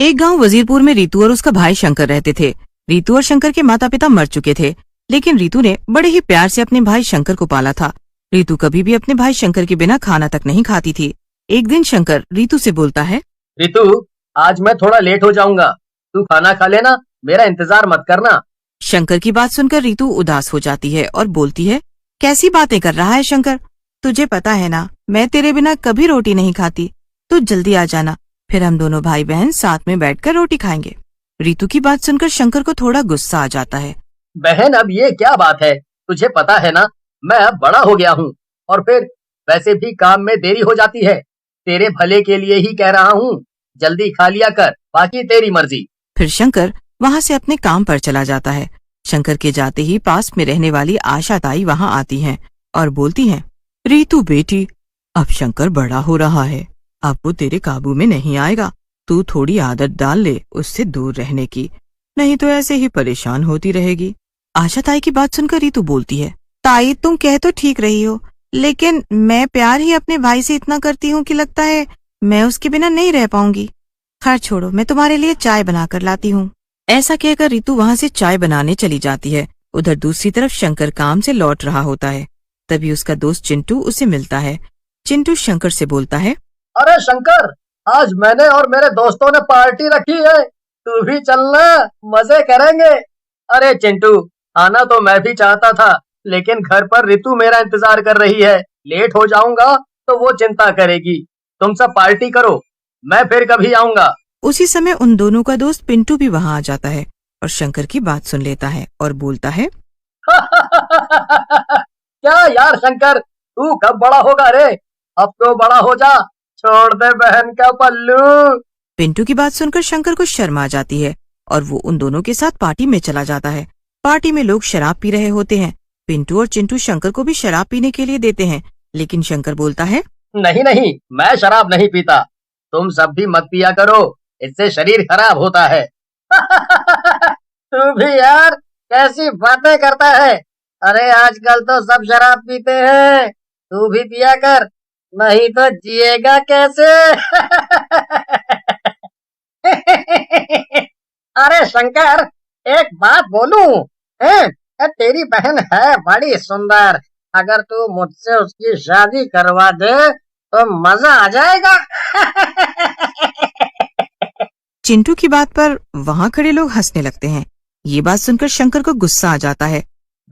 एक गांव वजीरपुर में रितु और उसका भाई शंकर रहते थे। रितु और शंकर के माता पिता मर चुके थे, लेकिन रितु ने बड़े ही प्यार से अपने भाई शंकर को पाला था। रितु कभी भी अपने भाई शंकर के बिना खाना तक नहीं खाती थी। एक दिन शंकर रितु से बोलता है, रितु, आज मैं थोड़ा लेट हो जाऊंगा, तू खाना खा लेना, मेरा इंतजार मत करना। शंकर की बात सुनकर रितु उदास हो जाती है और बोलती है, कैसी बातें कर रहा है शंकर, तुझे पता है ना मैं तेरे बिना कभी रोटी नहीं खाती। तू जल्दी आ जाना, फिर हम दोनों भाई बहन साथ में बैठकर रोटी खाएंगे। रितु की बात सुनकर शंकर को थोड़ा गुस्सा आ जाता है। बहन, अब ये क्या बात है? तुझे पता है ना मैं अब बड़ा हो गया हूँ, और फिर वैसे भी काम में देरी हो जाती है। तेरे भले के लिए ही कह रहा हूँ, जल्दी खा लिया कर, बाकी तेरी मर्जी। फिर शंकर वहाँ से अपने काम पर चला जाता है। शंकर के जाते ही पास में रहने वाली आशा ताई वहाँ आती हैं और बोलती हैं, रितु बेटी, अब शंकर बड़ा हो रहा है, अब वो तेरे काबू में नहीं आएगा। तू थोड़ी आदत डाल ले उससे दूर रहने की, नहीं तो ऐसे ही परेशान होती रहेगी। आशा ताई की बात सुनकर रितु बोलती है, ताई तुम कह तो ठीक रही हो, लेकिन मैं प्यार ही अपने भाई से इतना करती हूँ कि लगता है मैं उसके बिना नहीं रह पाऊंगी। खैर छोड़ो, मैं तुम्हारे लिए चाय बनाकर लाती हूँ। ऐसा कहकर रितु वहाँ से चाय बनाने चली जाती है। उधर दूसरी तरफ शंकर काम से लौट रहा होता है। तभी उसका दोस्त चिंटू उसे मिलता है। चिंटू शंकर से बोलता है, अरे शंकर, आज मैंने और मेरे दोस्तों ने पार्टी रखी है, तू भी चलना, मजे करेंगे। अरे चिंटू, आना तो मैं भी चाहता था, लेकिन घर पर रितु मेरा इंतजार कर रही है। लेट हो जाऊंगा तो वो चिंता करेगी। तुम सब पार्टी करो, मैं फिर कभी आऊंगा। उसी समय उन दोनों का दोस्त पिंटू भी वहाँ आ जाता है और शंकर की बात सुन लेता है और बोलता है, क्या यार शंकर, तू कब बड़ा होगा रे? अब तो बड़ा हो जा, छोड़ दे बहन का पल्लू। पिंटू की बात सुनकर शंकर को शर्म आ जाती है और वो उन दोनों के साथ पार्टी में चला जाता है। पार्टी में लोग शराब पी रहे होते हैं। पिंटू और चिंटू शंकर को भी शराब पीने के लिए देते हैं, लेकिन शंकर बोलता है, नहीं नहीं, मैं शराब नहीं पीता, तुम सब भी मत पिया करो, इससे शरीर खराब होता है। तू भी यार कैसी बातें करता है? अरे आजकल तो सब शराब पीते हैं, तू भी पिया कर, नहीं तो जिएगा कैसे? अरे शंकर, एक बात बोलूं, हैं? तेरी बहन है बड़ी सुंदर, अगर तू मुझसे उसकी शादी करवा दे तो मजा आ जाएगा। चिंटू की बात पर वहाँ खड़े लोग हंसने लगते हैं। ये बात सुनकर शंकर को गुस्सा आ जाता है।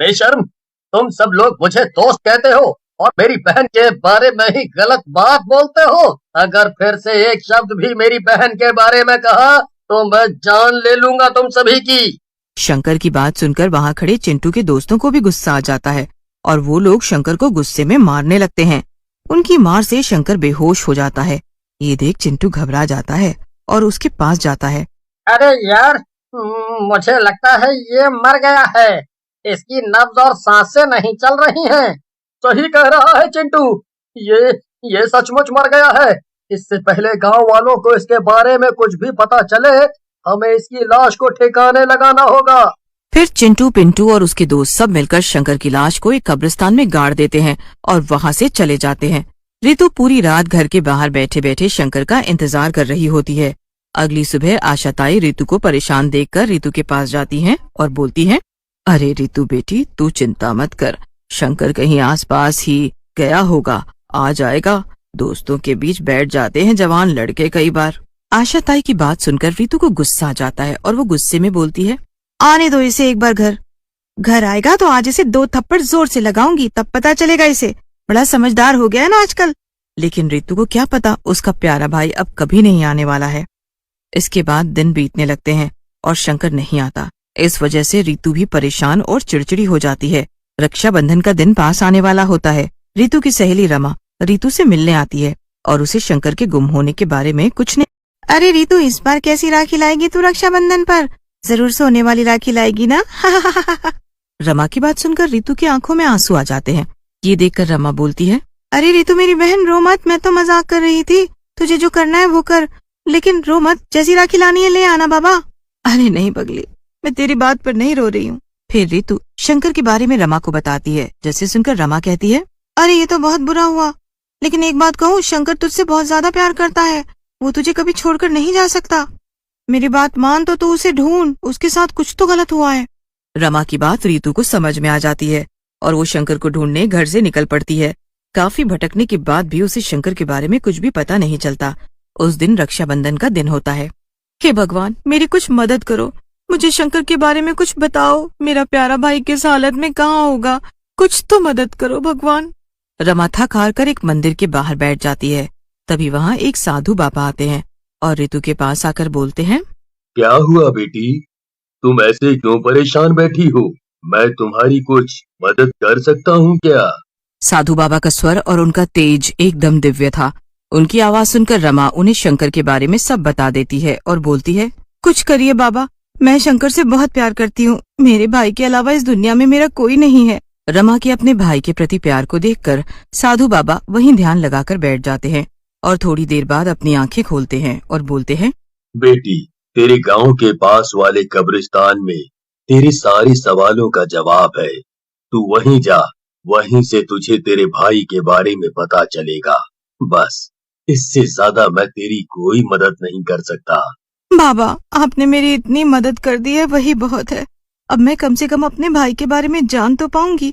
बेशर्म, तुम सब लोग मुझे दोस्त कहते हो और मेरी बहन के बारे में ही गलत बात बोलते हो। अगर फिर से एक शब्द भी मेरी बहन के बारे में कहा तो मैं जान ले लूंगा तुम सभी की। शंकर की बात सुनकर वहाँ खड़े चिंटू के दोस्तों को भी गुस्सा आ जाता है और वो लोग शंकर को गुस्से में मारने लगते हैं। उनकी मार से शंकर बेहोश हो जाता है। ये देख चिंटू घबरा जाता है और उसके पास जाता है। अरे यार, मुझे लगता है ये मर गया है, इसकी नब्ज और सांसें नहीं चल रही हैं। सही कह रहा है चिंटू, ये सचमुच मर गया है। इससे पहले गांव वालों को इसके बारे में कुछ भी पता चले, हमें इसकी लाश को ठिकाने लगाना होगा। फिर चिंटू, पिंटू और उसके दोस्त सब मिलकर शंकर की लाश को एक कब्रिस्तान में गाड़ देते हैं और वहाँ से चले जाते हैं। रितु पूरी रात घर के बाहर बैठे बैठे शंकर का इंतजार कर रही होती है। अगली सुबह आशा ताई रितु को परेशान देखकर रितु के पास जाती हैं और बोलती हैं, अरे रितु बेटी, तू चिंता मत कर, शंकर कहीं आसपास ही गया होगा, आ जाएगा। दोस्तों के बीच बैठ जाते हैं जवान लड़के कई बार। आशा ताई की बात सुनकर रितु को गुस्सा आ जाता है और वो गुस्से में बोलती है, आने दो इसे एक बार, घर आएगा तो आज इसे 2 थप्पड़ जोर से लगाऊंगी, तब पता चलेगा इसे, बड़ा समझदार हो गया है ना आजकल। लेकिन रितु को क्या पता उसका प्यारा भाई अब कभी नहीं आने वाला है। इसके बाद दिन बीतने लगते हैं और शंकर नहीं आता। इस वजह से रितु भी परेशान और चिड़चिड़ी हो जाती है। रक्षाबंधन का दिन पास आने वाला होता है। रितु की सहेली रमा रितु से मिलने आती है और उसे शंकर के गुम होने के बारे में कुछ नहीं। अरे रितु, इस बार कैसी राखी लाएगी तू रक्षाबंधन पर? जरूर सोने वाली राखी लाएगी ना? रमा की बात सुनकर रितु की आंखों में आंसू आ जाते हैं। ये देखकर रमा बोलती है, अरे रितु मेरी बहन, रो मत, मैं तो मजाक कर रही थी, तुझे जो करना है वो कर, लेकिन रो मत, जैसी राखी लानी है ले आना बाबा। अरे नहीं पगली, मैं तेरी बात पर नहीं रो रही हूँ। फिर रितु शंकर के बारे में रमा को बताती है, जैसे सुनकर रमा कहती है, अरे ये तो बहुत बुरा हुआ, लेकिन एक बात कहूँ, शंकर तुझसे बहुत ज्यादा प्यार करता है, वो तुझे कभी छोड़कर नहीं जा सकता। मेरी बात मान तो उसे ढूंढ, उसके साथ कुछ तो गलत हुआ है। रमा की बात रीतू को समझ में आ जाती है और वो शंकर को ढूंढने घर से निकल पड़ती है। काफी भटकने के बाद भी उसे शंकर के बारे में कुछ भी पता नहीं चलता। उस दिन रक्षाबंधन का दिन होता है। हे भगवान, मेरी कुछ मदद करो, मुझे शंकर के बारे में कुछ बताओ। मेरा प्यारा भाई किस हालत में कहाँ होगा, कुछ तो मदद करो भगवान। रमा थक हार कर एक मंदिर के बाहर बैठ जाती है। तभी वहाँ एक साधु बाबा आते हैं और ऋतु के पास आकर बोलते हैं, क्या हुआ बेटी, तुम ऐसे क्यों परेशान बैठी हो? मैं तुम्हारी कुछ मदद कर सकता हूँ क्या? साधु बाबा का स्वर और उनका तेज एकदम दिव्य था। उनकी आवाज सुनकर रमा उन्हें शंकर के बारे में सब बता देती है और बोलती है, कुछ करिए बाबा, मैं शंकर से बहुत प्यार करती हूँ। मेरे भाई के अलावा इस दुनिया में मेरा कोई नहीं है। रमा के अपने भाई के प्रति प्यार को देखकर साधु बाबा वहीं ध्यान लगाकर बैठ जाते हैं और थोड़ी देर बाद अपनी आंखें खोलते हैं और बोलते हैं, बेटी, तेरे गांव के पास वाले कब्रिस्तान में तेरे सारे सवालों का जवाब है। तू वहीं जा, वहीं से तुझे तेरे भाई के बारे में पता चलेगा। बस इससे ज्यादा मैं तेरी कोई मदद नहीं कर सकता। बाबा, आपने मेरी इतनी मदद कर दी है, वही बहुत है। अब मैं कम से कम अपने भाई के बारे में जान तो पाऊंगी।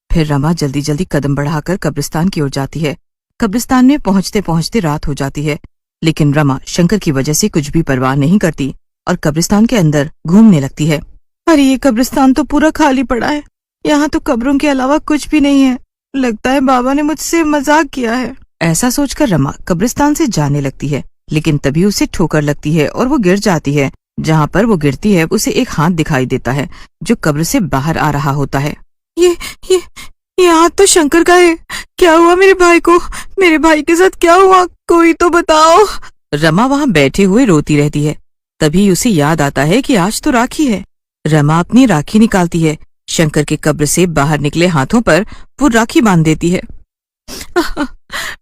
फिर रमा जल्दी जल्दी कदम बढ़ाकर कब्रिस्तान की ओर जाती है। कब्रिस्तान में पहुंचते पहुंचते रात हो जाती है, लेकिन रमा शंकर की वजह से कुछ भी परवाह नहीं करती और कब्रिस्तान के अंदर घूमने लगती है। अरे ये कब्रिस्तान तो पूरा खाली पड़ा है, यहाँ तो कब्रों के अलावा कुछ भी नहीं है। लगता है बाबा ने मुझसे मजाक किया है। ऐसा सोचकर रमा कब्रिस्तान से जाने लगती है, लेकिन तभी उसे ठोकर लगती है और वो गिर जाती है। जहाँ पर वो गिरती है उसे एक हाथ दिखाई देता है जो कब्र से बाहर आ रहा होता है। ये हाथ तो शंकर का है। क्या हुआ मेरे भाई को? मेरे भाई के साथ क्या हुआ? कोई तो बताओ। रमा वहाँ बैठे हुए रोती रहती है। तभी उसे याद आता है कि आज तो राखी है। रमा अपनी राखी निकालती है। शंकर के कब्र से बाहर निकले हाथों पर वो राखी बांध देती है।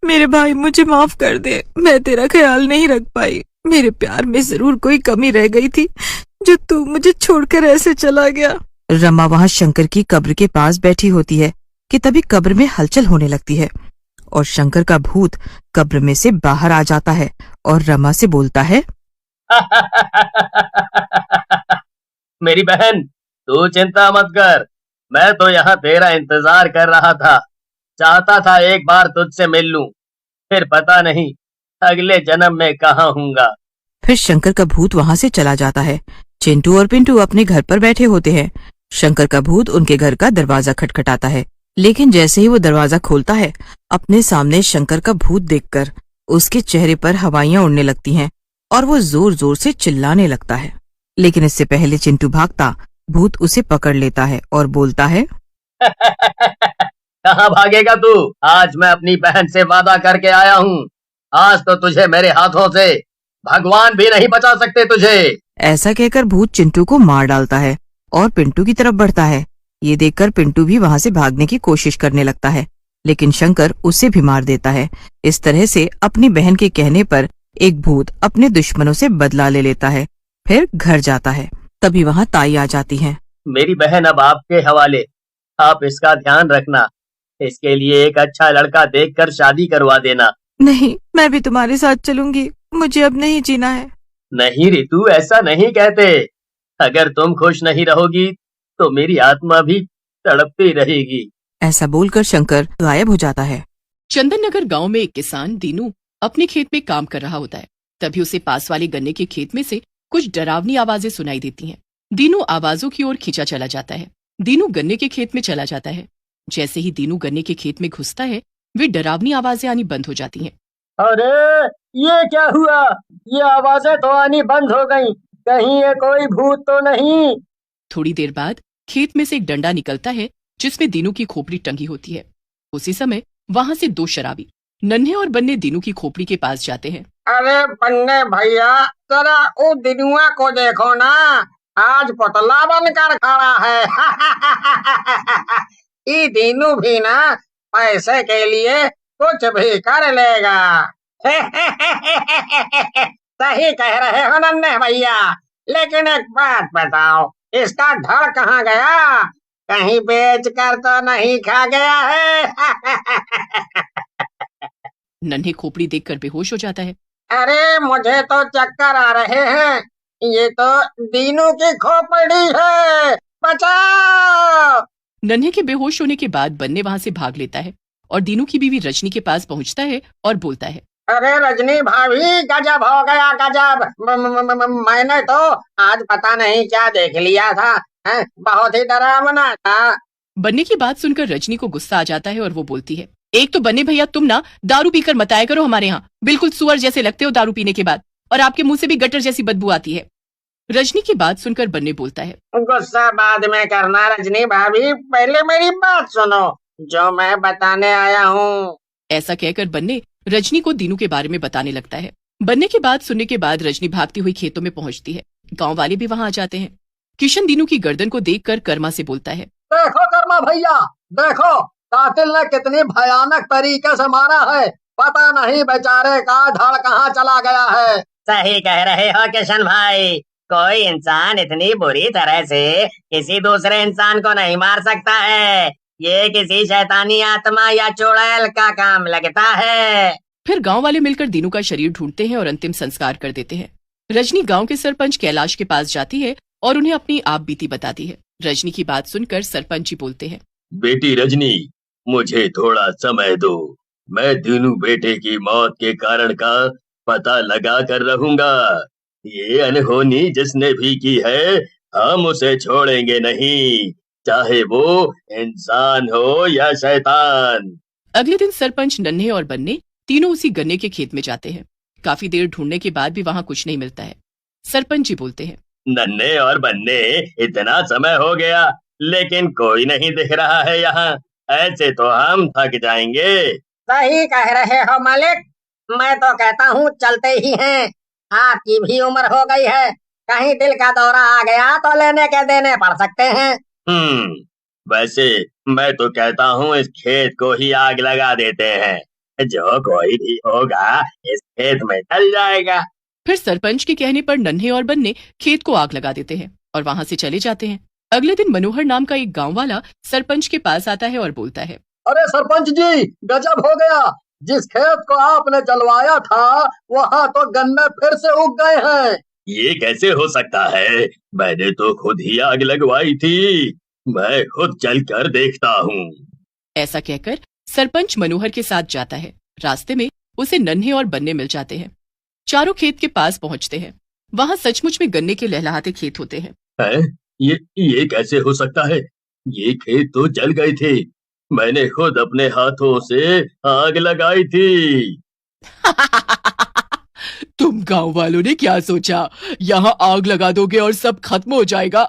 मेरे भाई, मुझे माफ कर दे, मैं तेरा ख्याल नहीं रख पाई। मेरे प्यार में जरूर कोई कमी रह गई थी जो तू मुझे छोड़कर ऐसे चला गया। रमा वहाँ शंकर की कब्र के पास बैठी होती है कि तभी कब्र में हलचल होने लगती है और शंकर का भूत कब्र में से बाहर आ जाता है और रमा से बोलता है, मेरी बहन, तू चिंता मत कर। मैं तो यहाँ तेरा इंतजार कर रहा था। चाहता था एक बार तुझसे मिल लूं, फिर पता नहीं अगले जन्म में कहाँ हूँगा। फिर शंकर का भूत वहाँ से चला जाता है। चिंटू और पिंटू अपने घर पर बैठे होते हैं। शंकर का भूत उनके घर का दरवाजा खटखटाता है, लेकिन जैसे ही वो दरवाजा खोलता है, अपने सामने शंकर का भूत देखकर उसके चेहरे पर हवाइयां उड़ने लगती हैं और वो जोर जोर से चिल्लाने लगता है। लेकिन इससे पहले चिंटू भागता भूत उसे पकड़ लेता है और बोलता है, कहाँ भागेगा तू? आज मैं अपनी बहन से वादा करके आया हूँ। आज तो तुझे मेरे हाथों से भगवान भी नहीं बचा सकते तुझे। ऐसा कहकर भूत चिंटू को मार डालता है और पिंटू की तरफ बढ़ता है। ये देखकर पिंटू भी वहाँ से भागने की कोशिश करने लगता है, लेकिन शंकर उसे भी मार देता है। इस तरह से अपनी बहन के कहने पर एक भूत अपने दुश्मनों से बदला ले लेता है, फिर घर जाता है। तभी वहाँ ताई आ जाती है। मेरी बहन अब आपके हवाले। आप इसका ध्यान रखना। इसके लिए एक अच्छा लड़का देखकर शादी करवा देना। नहीं, मैं भी तुम्हारे साथ चलूंगी। मुझे अब नहीं जीना है। नहीं रितु, ऐसा नहीं कहते। अगर तुम खुश नहीं रहोगी तो मेरी आत्मा भी तड़पती रहेगी। ऐसा बोलकर शंकर गायब हो जाता है। चंदन नगर गांव में एक किसान दीनू अपने खेत में काम कर रहा होता है। तभी उसे पास वाले गन्ने के खेत में से कुछ डरावनी आवाजें सुनाई देती हैं। दीनू आवाजों की ओर खींचा चला जाता है। दीनू गन्ने के खेत में चला जाता है। जैसे ही दीनू गन्ने के खेत में घुसता है, वे डरावनी आवाजें आनी बंद हो जाती हैं। अरे ये क्या हुआ? ये आवाजें तो आनी बंद हो गईं। कहीं ये कोई भूत तो नहीं? थोड़ी देर बाद खेत में से एक डंडा निकलता है जिसमें दीनू की खोपड़ी टंगी होती है। उसी समय वहाँ से दो शराबी नन्हे और बन्ने दीनू की खोपड़ी के पास जाते हैं। अरे बन्ने भैया, जरा वो दिनुआ को देखो ना, आज पुतला बनकर खड़ा है। ये दीनू भी ना पैसे के लिए कुछ भी कर लेगा। सही कह रहे हो नन्हे भैया, लेकिन एक बात बताओ, इसका धड़ कहाँ गया? कहीं बेच कर तो नहीं खा गया है? नन्हे खोपड़ी देखकर बेहोश हो जाता है। अरे मुझे तो चक्कर आ रहे हैं। ये तो दीनू की खोपड़ी है, बचाओ। नन्हे के बेहोश होने के बाद बन्ने वहां से भाग लेता है और दीनू की बीवी रजनी के पास पहुंचता है और बोलता है, अरे रजनी भाभी, गजब हो गया गजब। मैंने तो आज पता नहीं क्या देख लिया था, हैं? बहुत ही डरावना था। बन्ने की बात सुनकर रजनी को गुस्सा आ जाता है और वो बोलती है, एक तो बन्ने भैया तुम ना दारू पीकर मत आया करो हमारे यहाँ, बिल्कुल सुअर जैसे लगते हो दारू पीने के बाद, और आपके मुंह से भी गटर जैसी बदबू आती है। रजनी की बात सुनकर बन्ने बोलता है, गुस्सा बाद में करना रजनी भाभी, पहले मेरी बात सुनो जो मैं बताने आया हूँ। ऐसा कहकर बन्ने रजनी को दीनू के बारे में बताने लगता है। बन्ने की बात सुनने के बाद रजनी भागती हुई खेतों में पहुंचती है। गांव वाले भी वहां आ जाते हैं। किशन दीनू की गर्दन को देखकर कर्मा से बोलता है, देखो कर्मा भैया, देखो कातिल ने कितनी भयानक तरीके से मारा है। पता नहीं बेचारे का धड़ कहाँ चला गया है। सही कह रहे हो किशन भाई, कोई इंसान इतनी बुरी तरह से किसी दूसरे इंसान को नहीं मार सकता है। ये किसी शैतानी आत्मा या चुड़ैल का काम लगता है। फिर गांव वाले मिलकर दीनू का शरीर ढूंढते हैं और अंतिम संस्कार कर देते हैं। रजनी गांव के सरपंच कैलाश के पास जाती है और उन्हें अपनी आप बीती बताती है। रजनी की बात सुनकर सरपंच जी बोलते हैं, बेटी रजनी, मुझे थोड़ा समय दो। मैं दीनू बेटे की मौत के कारण का पता लगा कर रहूंगा। ये अनहोनी जिसने भी की है, हम उसे छोड़ेंगे नहीं, चाहे वो इंसान हो या शैतान। अगले दिन सरपंच, नन्हे और बन्ने तीनों उसी गन्ने के खेत में जाते हैं। काफी देर ढूंढने के बाद भी वहां कुछ नहीं मिलता है। सरपंच जी बोलते हैं, नन्हे और बन्ने, इतना समय हो गया लेकिन कोई नहीं दिख रहा है यहाँ। ऐसे तो हम थक जाएंगे। सही कह रहे हो मालिक, मैं तो कहता हूँ चलते ही हैं। आपकी भी उम्र हो गई है, कहीं दिल का दौरा आ गया तो लेने के देने पड़ सकते हैं। वैसे मैं तो कहता हूँ इस खेत को ही आग लगा देते हैं। जो कोई भी होगा इस खेत में चल जाएगा। फिर सरपंच के कहने पर नन्हे और बन्ने खेत को आग लगा देते हैं और वहां से चले जाते हैं। अगले दिन मनोहर नाम का एक गांव वाला सरपंच के पास आता है और बोलता है, अरे सरपंच जी, गजब हो गया। जिस खेत को आपने जलवाया था वहाँ तो गन्ने फिर से उग गए हैं। ये कैसे हो सकता है? मैंने तो खुद ही आग लगवाई थी। मैं खुद चल कर देखता हूँ। ऐसा कहकर सरपंच मनोहर के साथ जाता है। रास्ते में उसे नन्हे और बन्ने मिल जाते हैं। चारों खेत के पास पहुंचते हैं। वहां सचमुच में गन्ने के लहलहाते खेत होते हैं। है? ये कैसे हो सकता है? ये खेत तो जल गए थे। मैंने खुद अपने हाथों से आग लगाई थी। तुम गांव वालों ने क्या सोचा, यहाँ आग लगा दोगे और सब खत्म हो जाएगा?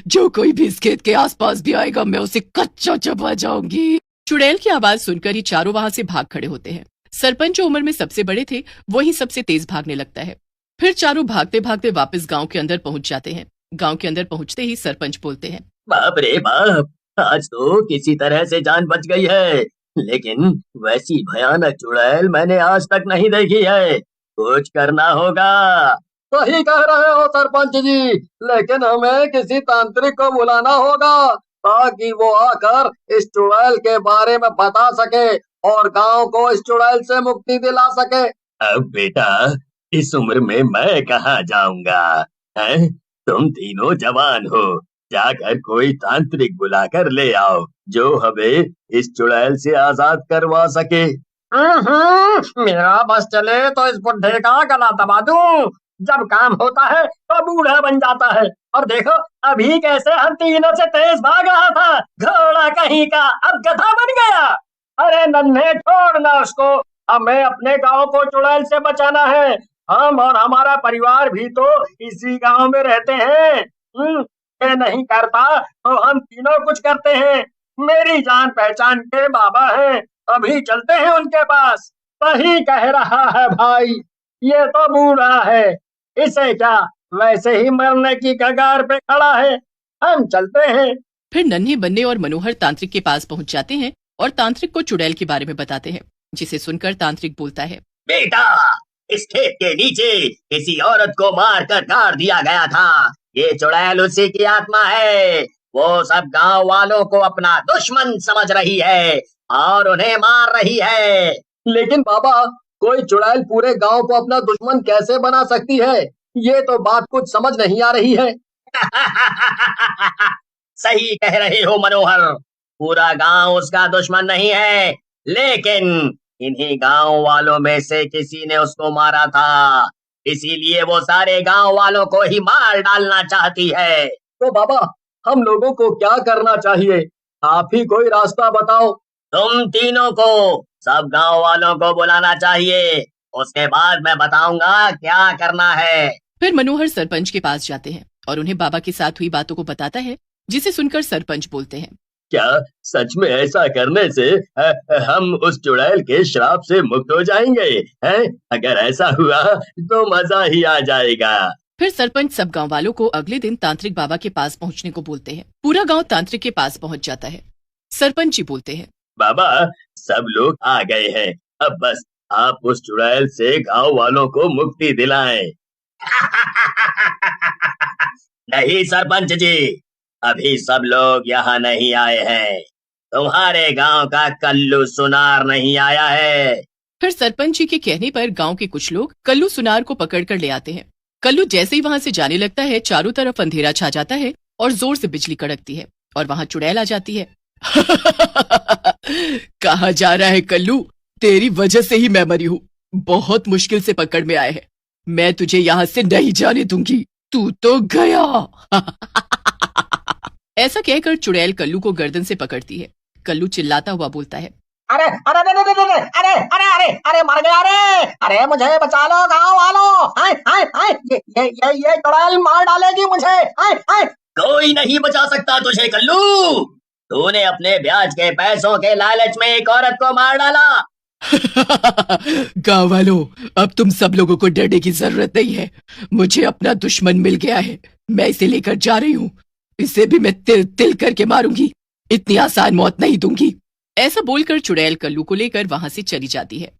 जो कोई भी इस खेत के आसपास भी आएगा मैं उसे कच्चा चबा जाऊंगी। चुड़ैल की आवाज सुनकर ये चारों वहां से भाग खड़े होते हैं। सरपंच जो उम्र में सबसे बड़े थे वही सबसे तेज भागने लगता है। फिर चारों भागते भागते वापस गांव के अंदर पहुंच जाते हैं। गांव के अंदर पहुंचते ही सरपंच बोलते हैं, बाप रे बाप, आज तो किसी तरह से जान बच गई है। लेकिन वैसी भयानक चुड़ैल मैंने आज तक नहीं देखी है। कुछ करना होगा। सही कह रहे हो सरपंच जी, लेकिन हमें किसी तांत्रिक को बुलाना होगा ताकि वो आकर इस चुड़ैल के बारे में बता सके और गांव को इस चुड़ैल से मुक्ति दिला सके। अब बेटा, इस उम्र में मैं कहाँ जाऊंगा? हैं? तुम तीनों जवान हो, जाकर कोई तांत्रिक बुलाकर ले आओ जो हमें इस चुड़ैल से आजाद करवा सके। मेरा बस चले तो इस बुढ़े का गला दबा दूं। जब काम होता है तो बूढ़ा बन जाता है। और देखो अभी कैसे हम तीनों से तेज भाग रहा था, घोड़ा कहीं का अब गधा बन गया। अरे नन्हे, छोड़ना उसको, हमें अपने गांव को चुड़ैल से बचाना है। हम और हमारा परिवार भी तो इसी गांव में रहते हैं। ये नहीं करता तो हम तीनों कुछ करते हैं। मेरी जान पहचान के बाबा हैं, अभी चलते हैं उनके पास। सही कह रहा है भाई, ये तो बूढ़ा है, इसे क्या वैसे ही मरने की कगार पे खड़ा है। हम चलते हैं। फिर नन्हे, बन्ने और मनोहर तांत्रिक के पास पहुंच जाते हैं और तांत्रिक को चुड़ैल के बारे में बताते हैं, जिसे सुनकर तांत्रिक बोलता है, बेटा, इस खेत के नीचे किसी औरत को मार कर गाड़ दिया गया था। ये चुड़ैल उसी की आत्मा है। वो सब गांव वालों को अपना दुश्मन समझ रही है और उन्हें मार रही है। लेकिन बाबा, कोई चुड़ैल पूरे गांव को अपना दुश्मन कैसे बना सकती है? ये तो बात कुछ समझ नहीं आ रही है। सही कह रहे हो मनोहर, पूरा गांव उसका दुश्मन नहीं है, लेकिन इन्हीं गांव वालों में से किसी ने उसको मारा था, इसीलिए वो सारे गांव वालों को ही मार डालना चाहती है। तो बाबा, हम लोगों को क्या करना चाहिए? आप ही कोई रास्ता बताओ। तुम तीनों को सब गांव वालों को बुलाना चाहिए, उसके बाद मैं बताऊंगा क्या करना है। फिर मनोहर सरपंच के पास जाते हैं और उन्हें बाबा के साथ हुई बातों को बताता है, जिसे सुनकर सरपंच बोलते हैं, क्या सच में ऐसा करने से हम उस चुड़ैल के श्राप से मुक्त हो जाएंगे? हैं? अगर ऐसा हुआ तो मजा ही आ जाएगा। फिर सरपंच सब गांव वालों को अगले दिन तांत्रिक बाबा के पास पहुंचने को बोलते हैं। पूरा गांव तांत्रिक के पास पहुंच जाता है। सरपंच जी बोलते हैं, बाबा, सब लोग आ गए हैं, अब बस आप उस चुड़ैल से गांव वालों को मुक्ति दिलाएं। नहीं सरपंच जी, अभी सब लोग यहाँ नहीं आए हैं, तुम्हारे गांव का कल्लू सुनार नहीं आया है। फिर सरपंच जी के कहने पर गांव के कुछ लोग कल्लू सुनार को पकड़कर ले आते हैं। कल्लू जैसे ही वहां से जाने लगता है, चारों तरफ अंधेरा छा जाता है और जोर से बिजली कड़कती है और वहां चुड़ैल आ जाती है। कहाँ जा रहा है कल्लू? तेरी वजह से ही मैं मरी हूँ। बहुत मुश्किल से पकड़ में आए हैं। मैं तुझे यहाँ से नहीं जाने दूंगी। तू तो गया। ऐसा कहकर चुड़ैल कल्लू को गर्दन से पकड़ती है। कल्लू चिल्लाता हुआ बोलता है, अरे अरे अरे अरे अरे अरे अरे अरे अरे मर गया रे, अरे मुझे बचा लो गांव वालों, हाय हाय हाय, ये चुड़ैल मार डालेगी मुझे, हाय हाय। कोई नहीं बचा सकता तुझे कल्लू, तूने अपने ब्याज के पैसों के लालच में एक औरत को मार डाला। गाँव वालों, अब तुम सब लोगों को डरने की जरूरत नहीं है। मुझे अपना दुश्मन मिल गया है, मैं इसे लेकर जा रही हूँ। इसे भी मैं तिल तिल करके मारूंगी, इतनी आसान मौत नहीं दूंगी। ऐसा बोलकर चुड़ैल कल्लू को लेकर वहां से चली जाती है।